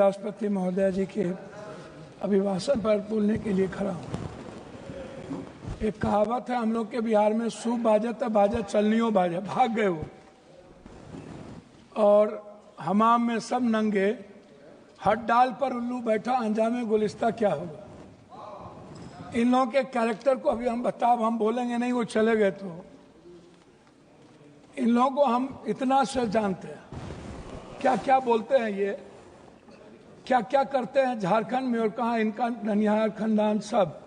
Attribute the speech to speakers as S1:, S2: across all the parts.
S1: राष्ट्रपति महोदय जी के अभिभाषण पर बोलने के लिए खड़ा हूँ। एक कहावत है हम लोग के बिहार में, सूप बाजत बाजत चलनियों बाजा, भाग गए वो। और हमाम में सब नंगे, हट डाल पर उल्लू बैठा, अंजामे गुलिस्ता क्या होगा। इन लोगों के कैरेक्टर को अभी हम बोलेंगे नहीं, वो चले गए तो। इन लोगों को हम इतना से जानते हैं, क्या क्या बोलते हैं ये, क्या क्या करते हैं झारखंड में, और कहाँ इनका ननिहाल खानदान सब।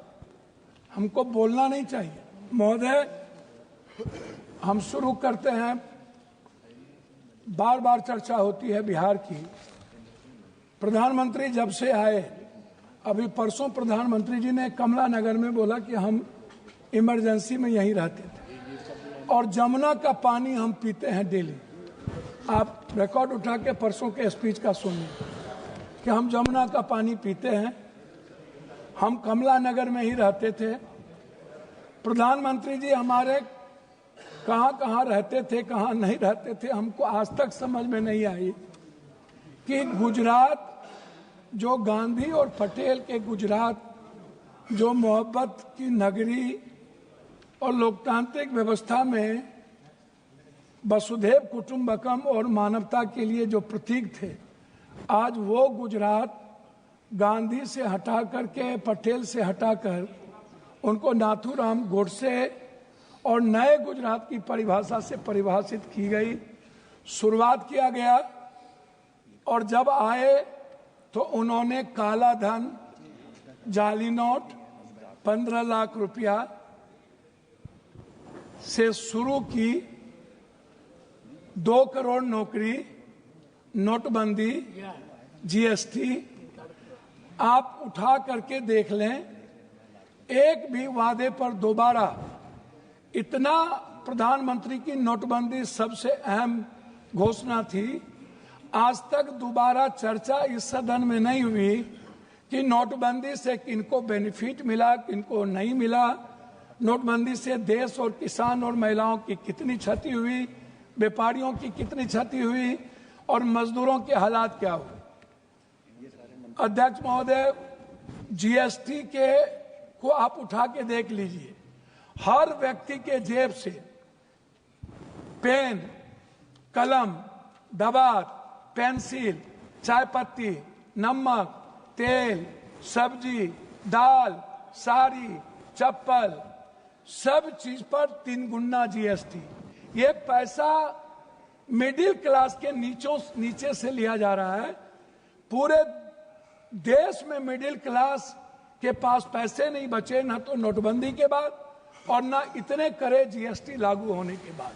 S1: हमको बोलना नहीं चाहिए। महोदय, हम शुरू करते हैं। बार बार चर्चा होती है बिहार की। प्रधानमंत्री जब से आए, अभी परसों प्रधानमंत्री जी ने कमला नगर में बोला कि हम इमरजेंसी में यहीं रहते थे और जमुना का पानी हम पीते हैं डेली। आप रिकॉर्ड उठा के परसों के स्पीच का सुनिए कि हम जमुना का पानी पीते हैं। हम कमला नगर में ही रहते थे। प्रधानमंत्री जी हमारे कहाँ कहाँ रहते थे, कहाँ नहीं रहते थे, हमको आज तक समझ में नहीं आई कि गुजरात, जो गांधी और पटेल के गुजरात, जो मोहब्बत की नगरी और लोकतांत्रिक व्यवस्था में वसुधैव कुटुंबकम और मानवता के लिए जो प्रतीक थे, आज वो गुजरात गांधी से हटा करके, पटेल से हटाकर उनको नाथूराम गोडसे और नए गुजरात की परिभाषा से परिभाषित की गई। शुरुआत किया गया और जब आए तो उन्होंने काला धन, जाली नोट, 15 लाख रुपया से शुरू की, 2 करोड़ नौकरी, नोटबंदी, जीएसटी, आप उठा करके देख लें। एक भी वादे पर दोबारा, इतना प्रधानमंत्री की नोटबंदी सबसे अहम घोषणा थी, आज तक दोबारा चर्चा इस सदन में नहीं हुई कि नोटबंदी से किनको बेनिफिट मिला, किनको नहीं मिला, नोटबंदी से देश और किसान और महिलाओं की कितनी क्षति हुई, व्यापारियों की कितनी क्षति हुई और मजदूरों के हालात क्या हुए। अध्यक्ष महोदय, जीएसटी के को आप उठा के देख लीजिए। हर व्यक्ति के जेब से पेन, कलम, दवात, पेंसिल, चाय पत्ती, नमक, तेल, सब्जी, दाल, साड़ी, चप्पल, सब चीज पर 3 गुना जीएसटी। ये पैसा मिडिल क्लास के नीचे से लिया जा रहा है। पूरे देश में मिडिल क्लास के पास पैसे नहीं बचे, ना तो नोटबंदी के बाद और ना इतने करे जीएसटी लागू होने के बाद।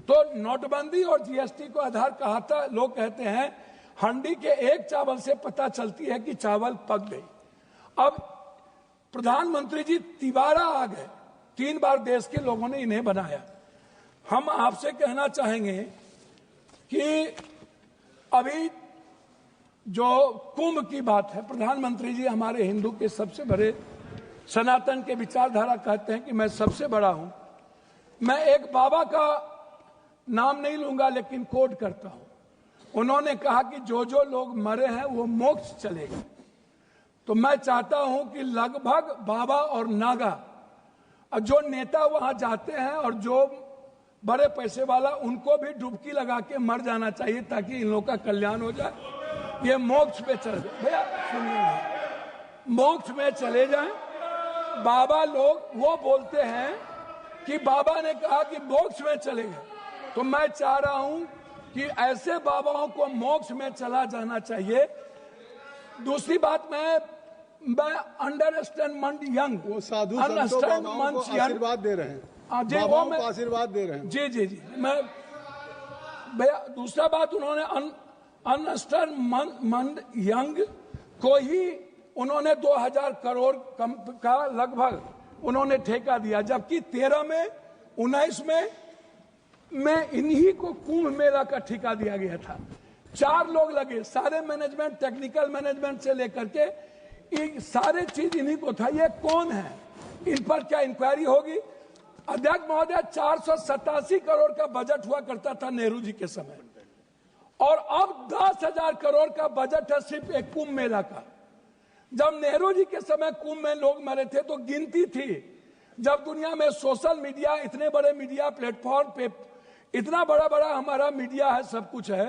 S1: तो नोटबंदी और जीएसटी को आधार कहा था। लोग कहते हैं हंडी के एक चावल से पता चलती है कि चावल पक गई। अब प्रधानमंत्री जी तिबारा आ गए, 3 बार देश के लोगों ने इन्हें बनाया। हम आपसे कहना चाहेंगे कि अभी जो कुंभ की बात है, प्रधानमंत्री जी हमारे हिंदू के सबसे बड़े, सनातन के विचारधारा कहते हैं कि मैं सबसे बड़ा हूं। मैं एक बाबा का नाम नहीं लूंगा लेकिन कोट करता हूं। उन्होंने कहा कि जो जो लोग मरे हैं वो मोक्ष चलेगा। तो मैं चाहता हूं कि लगभग बाबा और नागा और जो नेता वहां जाते हैं और जो बड़े पैसे वाला, उनको भी डुबकी लगा के मर जाना चाहिए ताकि इन लोगों का कल्याण हो जाए। ये मोक्ष पे चले जाए। भैया सुनिए, मोक्ष में चले जाएं। बाबा लोग वो बोलते हैं कि बाबा ने कहा कि मोक्ष में चले गए, तो मैं चाह रहा हूं कि ऐसे बाबाओं को मोक्ष में चला जाना चाहिए। दूसरी बात, मैं अंडरस्टैंड यंग,
S2: वो साधु संतों बाबाओं को आशीर्वाद दे रहे हैं, बाबाओं को आशीर्वाद दे रहे हैं।
S1: जी जी जी, मैं भैया, दूसरा बात, उन्होंने अंडरस्टैंड यंग को ही उन्होंने 2000 करोड़ का लगभग उन्होंने ठेका दिया, जबकि 13 में 19 में इन्हीं को कुंभ मेला का ठेका दिया गया था। 4 लोग लगे, सारे मैनेजमेंट, टेक्निकल मैनेजमेंट से लेकर के ये सारे चीज इन्हीं को था। ये कौन है, इन पर क्या इंक्वायरी होगी। अध्यक्ष महोदय, 487 करोड़ का बजट हुआ करता था नेहरू जी के समय, और अब 10,000 करोड़ का बजट है सिर्फ एक कुंभ मेला का। जब नेहरू जी के समय कुंभ में लोग मरे थे तो गिनती थी। जब दुनिया में सोशल मीडिया, इतने बड़े मीडिया प्लेटफॉर्म पे इतना बड़ा बड़ा हमारा मीडिया है, सब कुछ है,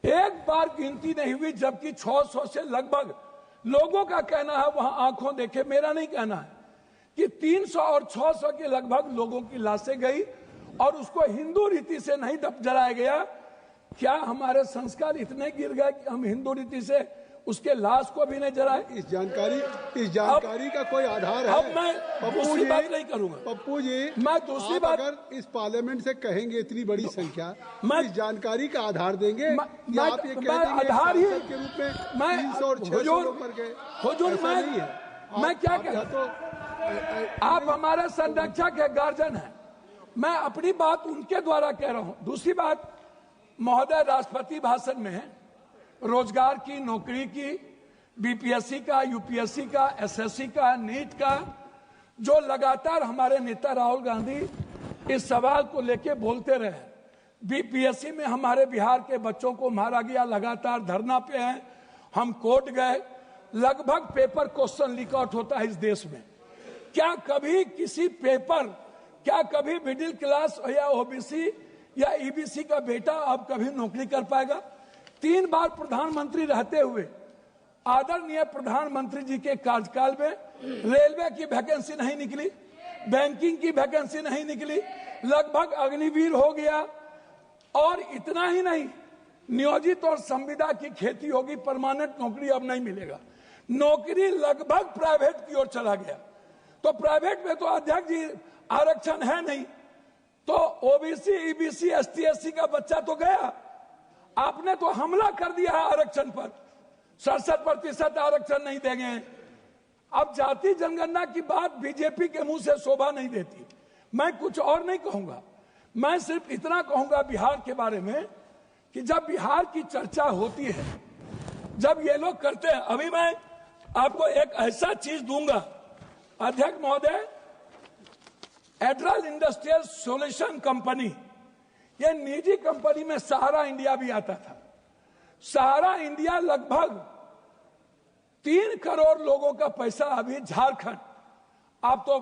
S1: एक बार गिनती नहीं हुई, जबकि 600 से लगभग लोगों का कहना है, वहां आंखों देखे, मेरा नहीं कहना है, कि 300 और 600 के लगभग लोगों की लाशें गई और उसको हिंदू रीति से नहीं जलाया गया। क्या हमारे संस्कार इतने गिर गए कि हम हिंदू रीति से उसके लाश को भी नहीं जलाए?
S2: इस जानकारी का कोई आधार है?
S1: अब मैं दूसरी बात नहीं करूंगा
S2: पप्पू जी,
S1: मैं दूसरी बात,
S2: अगर इस पार्लियामेंट से कहेंगे इतनी बड़ी संख्या,
S1: मैं
S2: इस जानकारी का आधार देंगे या आप ये कह देंगे
S1: आधार ही
S2: के रूप में 300 और 600 पर गए?
S1: मैं क्या कहता तो आप हमारे संरक्षक है, गार्जियन है, मैं अपनी बात उनके द्वारा कह रहा हूं। दूसरी बात, महोदय राष्ट्रपति भाषण में रोजगार की, नौकरी की, बीपीएससी का, यूपीएससी का, एसएससी का, नीट का, जो लगातार हमारे नेता राहुल गांधी इस सवाल को लेके बोलते रहे। बीपीएससी में हमारे बिहार के बच्चों को मारा गया, लगातार धरना पे हैं, हम कोर्ट गए, लगभग पेपर क्वेश्चन लीक आउट होता है इस देश में। क्या कभी किसी पेपर, क्या कभी मिडिल क्लास या ओबीसी या ईबीसी का बेटा अब कभी नौकरी कर पाएगा? 3 बार प्रधानमंत्री रहते हुए आदरणीय प्रधानमंत्री जी के कार्यकाल में रेलवे की वैकेंसी नहीं निकली, बैंकिंग की वैकेंसी नहीं निकली, लगभग अग्निवीर हो गया। और इतना ही नहीं, नियोजित और संविदा की खेती होगी, परमानेंट नौकरी अब नहीं मिलेगा, नौकरी लगभग प्राइवेट की ओर चला गया। तो प्राइवेट में तो अध्यक्ष जी आरक्षण है नहीं, तो ओबीसी, ईबीसी, एसटी, एससी का बच्चा तो गया। आपने तो हमला कर दिया है आरक्षण पर, 67% आरक्षण नहीं देंगे। अब जाति जनगणना की बात बीजेपी के मुंह से शोभा नहीं देती। मैं कुछ और नहीं कहूंगा, मैं सिर्फ इतना कहूंगा बिहार के बारे में कि जब बिहार की चर्चा होती है, जब ये लोग करते हैं, अभी मैं आपको एक ऐसा चीज दूंगा अध्यक्ष महोदय, एड्रल इंडस्ट्रियल सॉल्यूशन कंपनी, ये निजी कंपनी में सहारा इंडिया भी आता था। सहारा इंडिया लगभग 3 करोड़ लोगों का पैसा अभी झारखंड, आप तो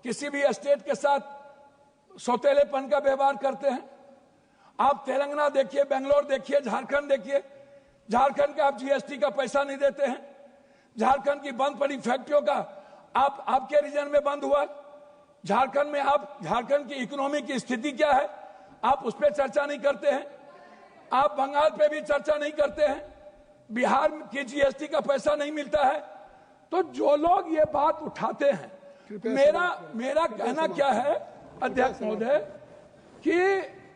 S1: किसी भी स्टेट के साथ सौतेलेपन का व्यवहार करते हैं, आप तेलंगाना देखिए, बेंगलोर देखिए, झारखंड देखिए, झारखंड का आप जीएसटी का पैसा नहीं देते हैं, झारखंड की बंद पड़ी फैक्ट्रियों का आपके रीजन में बंद हुआ, झारखंड में आप, झारखंड की इकोनॉमी की स्थिति क्या है आप उस पर चर्चा नहीं करते हैं, आप बंगाल पे भी चर्चा नहीं करते हैं, बिहार की जीएसटी का पैसा नहीं मिलता है। तो जो लोग ये बात उठाते हैं, मेरा कहना क्या है अध्यक्ष महोदय कि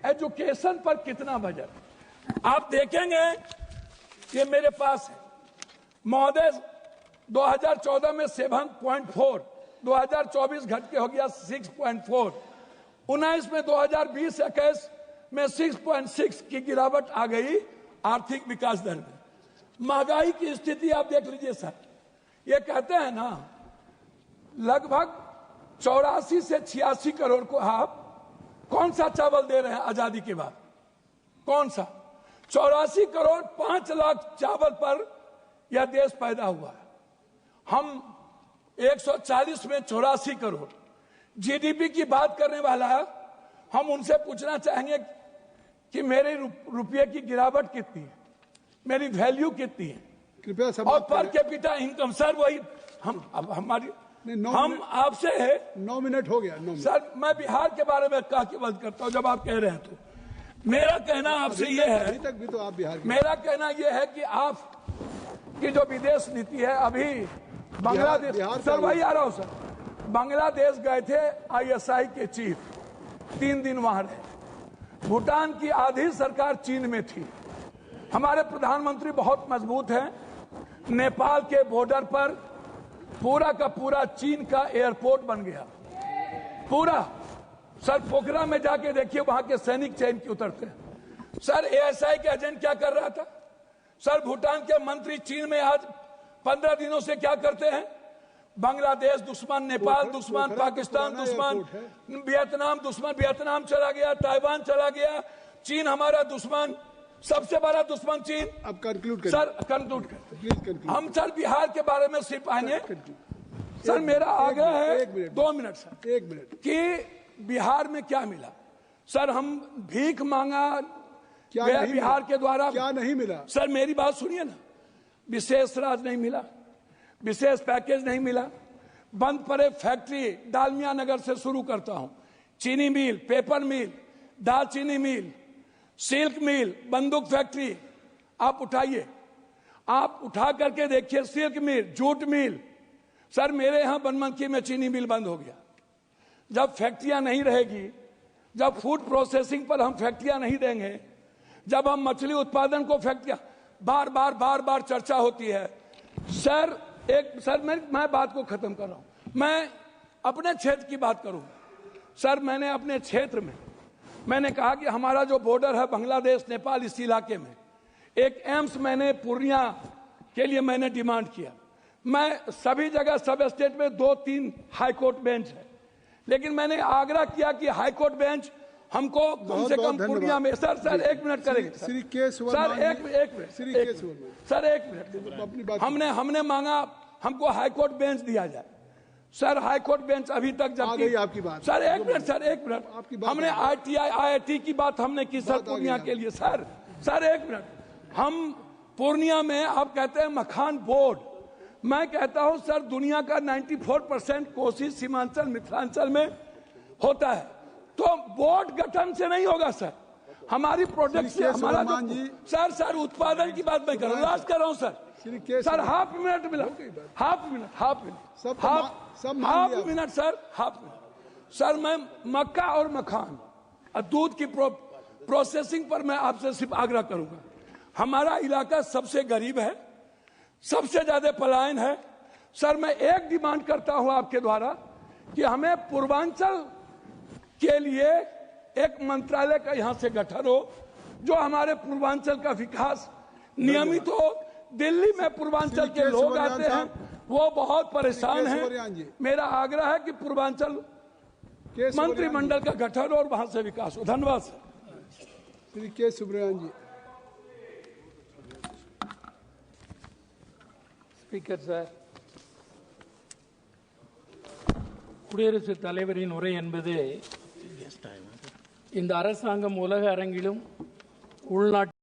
S1: एजुकेशन पर कितना बजट आप देखेंगे, ये मेरे पास है महोदय, 2014 में 7.4, 2024 घट के हो गया 6.4, 19 में 2020-21 में 6.6 की गिरावट आ गई आर्थिक विकास दर में। महंगाई की स्थिति आप देख लीजिए सर, ये कहते हैं ना लगभग 84 से 86 करोड़ को आप कौन सा चावल दे रहे हैं आजादी के बाद, कौन सा? 84 करोड़ 5 लाख चावल पर यह देश पैदा हुआ है। हम 140 में 84 करोड़ जीडीपी की बात करने वाला है। हम उनसे पूछना चाहेंगे कि मेरे रुपये की गिरावट कितनी है, मेरी वैल्यू कितनी है,
S2: कृपया
S1: और पर कैपिटा इनकम सर वही हम अब हमारी हम आपसे है
S2: 9 मिनट हो गया। 9 मिनट
S1: सर, मैं बिहार के बारे में कह के बंद करता हूं जब आप कह रहे हैं। तो मेरा कहना आपसे ये है,
S2: अभी तक भी तो आप बिहार के,
S1: मेरा कहना ये है कि आप की जो विदेश नीति है, अभी बांग्लादेश, सर वही आ रहा हूं सर, बांग्लादेश गए थे आईएसआई के चीफ, 3 दिन वहां रहे। भूटान की आधी सरकार चीन में थी, हमारे प्रधानमंत्री बहुत मजबूत हैं। नेपाल के बॉर्डर पर पूरा का पूरा चीन का एयरपोर्ट बन गया, पूरा। सर पोखरा में जाके देखिए, वहां के सैनिक चैन की उतरते हैं। सर एएसआई के एजेंट क्या कर रहा था? सर भूटान के मंत्री चीन में आज 15 दिनों से क्या करते हैं? बांग्लादेश दुश्मन, नेपाल दुश्मन, पाकिस्तान दुश्मन, वियतनाम दुश्मन, वियतनाम चला गया, ताइवान चला गया, चीन हमारा दुश्मन। सबसे बड़ा दुश्मन चीन।
S2: अब कंक्लूड करें
S1: सर कंक्लूड करते
S2: प्लीज कंक्लूड
S1: हम सर बिहार के बारे में सिर्फ आएंगे सर, मेरा आग्रह है 2 मिनट सर,
S2: 1 मिनट
S1: कि बिहार में क्या मिला सर? हम भीख मांगा
S2: क्या
S1: गया
S2: नहीं
S1: बिहार
S2: मिला?
S1: के द्वारा,
S2: क्या नहीं मिला?
S1: सर मेरी बात सुनिए ना, विशेष राज नहीं मिला, विशेष पैकेज नहीं मिला, बंद पड़े फैक्ट्री डालमिया नगर से शुरू करता हूं, चीनी मिल, पेपर मिल, दालचीनी मिल, सिल्क मिल, बंदूक फैक्ट्री आप उठाइए, आप उठा करके देखिए, सिल्क मिल, जूट मिल। सर मेरे यहां बनमनखी में चीनी मिल बंद हो गया। जब फैक्ट्रियां नहीं रहेगी, जब फूड प्रोसेसिंग पर हम फैक्ट्रियां नहीं देंगे, जब हम मछली उत्पादन को फैक्ट्रियां, बार बार चर्चा होती है सर। मैं बात को खत्म कर रहा हूं, मैं अपने क्षेत्र की बात करूं सर। मैंने अपने क्षेत्र में मैंने कहा कि हमारा जो बॉर्डर है बांग्लादेश नेपाल, इस इलाके में एक एम्स मैंने पूर्णिया के लिए मैंने डिमांड किया। मैं सभी जगह सब स्टेट में 2-3 हाई कोर्ट बेंच है, लेकिन मैंने आग्रह किया कि हाई कोर्ट बेंच हमको कम से कम पूर्णिया में। सर 1 मिनट करेंगे सर, एक मिनट हमने मांगा हमको हाई कोर्ट बेंच दिया जाए सर। हाई कोर्ट बेंच अभी तक जबकि
S2: आपकी बात
S1: सर एक मिनट हमने IIT की बात हमने की सर पूर्णिया के लिए सर 1 मिनट। हम पूर्णिया में आप कहते हैं मखान बोर्ड, मैं कहता हूं सर दुनिया का 94% कोशिश सीमांचल मिथिलांचल में होता है, तो बोर्ड गठन से नहीं होगा सर। हमारी प्रोडक्ट से हमारा सर उत्पादन की बात मैं कर रहा हूं सर। हाफ मिनट मिला, हाफ मिनट सर। मैं मक्का और मखान और दूध की प्रोसेसिंग पर मैं आपसे सिर्फ आग्रह करूंगा। हमारा इलाका सबसे गरीब है, सबसे ज्यादा पलायन है सर। मैं एक डिमांड करता हूं आपके द्वारा कि हमें पूर्वांचल के लिए एक मंत्रालय का यहां से गठन हो, जो हमारे पूर्वांचल का विकास नियमित हो। दिल्ली में पूर्वांचल के लोग आते हैं, वो बहुत परेशान हैं। मेरा आग्रह है कि पूर्वांचल मंत्रिमंडल का गठन और वहां से विकास हो। धन्यवाद सर।
S2: श्री के सुब्रमण्यन जी।
S3: ஸ்பீக்கர் சார், குடியரசுத் தலைவரின் உரை என்பது இந்த அரசாங்கம் உலக அரங்கிலும் உள்நாட்டு